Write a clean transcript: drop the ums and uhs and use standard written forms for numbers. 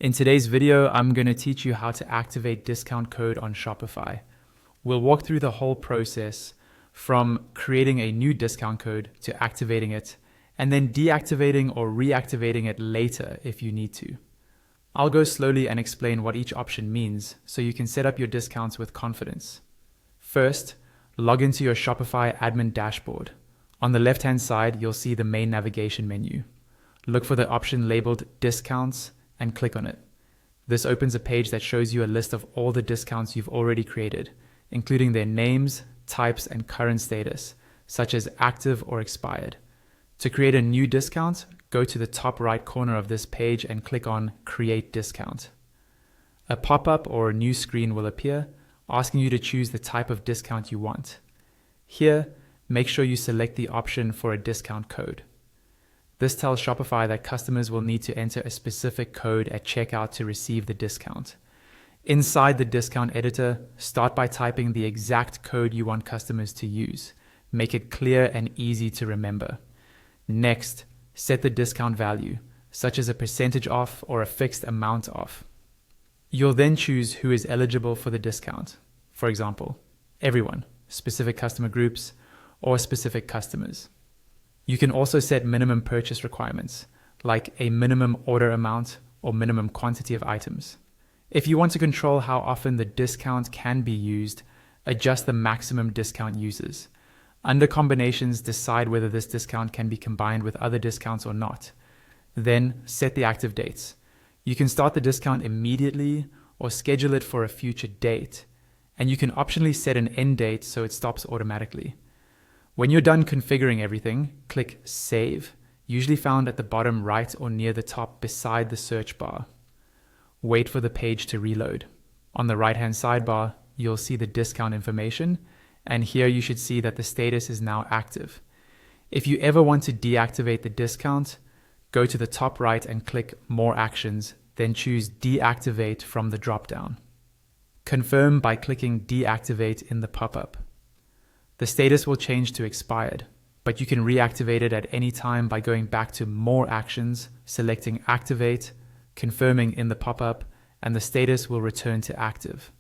In today's video, I'm going to teach you how to activate discount code on Shopify. We'll walk through the whole process from creating a new discount code to activating it, and then deactivating or reactivating it later if you need to. I'll go slowly and explain what each option means so you can set up your discounts with confidence. First, log into your Shopify admin dashboard. On the left-hand side, you'll see the main navigation menu. Look for the option labeled Discounts and click on it. This opens a page that shows you a list of all the discounts you've already created, including their names, types, and current status, such as active or expired. To create a new discount, go to the top right corner of this page and click on Create Discount. A pop-up or a new screen will appear, asking you to choose the type of discount you want. Here, make sure you select the option for a discount code. This tells Shopify that customers will need to enter a specific code at checkout to receive the discount. Inside the discount editor, start by typing the exact code you want customers to use. Make it clear and easy to remember. Next, set the discount value, such as a percentage off or a fixed amount off. You'll then choose who is eligible for the discount. For example, everyone, specific customer groups, or specific customers. You can also set minimum purchase requirements, like a minimum order amount or minimum quantity of items. If you want to control how often the discount can be used, adjust the maximum discount uses. Under combinations, decide whether this discount can be combined with other discounts or not. Then set the active dates. You can start the discount immediately or schedule it for a future date. And you can optionally set an end date so it stops automatically. When you're done configuring everything, click Save, usually found at the bottom right or near the top beside the search bar. Wait for the page to reload. On the right-hand sidebar, you'll see the discount information, and here you should see that the status is now active. If you ever want to deactivate the discount, go to the top right and click More Actions, then choose Deactivate from the drop-down. Confirm by clicking Deactivate in the pop-up. The status will change to expired, but you can reactivate it at any time by going back to More Actions, selecting Activate, confirming in the pop-up, and the status will return to active.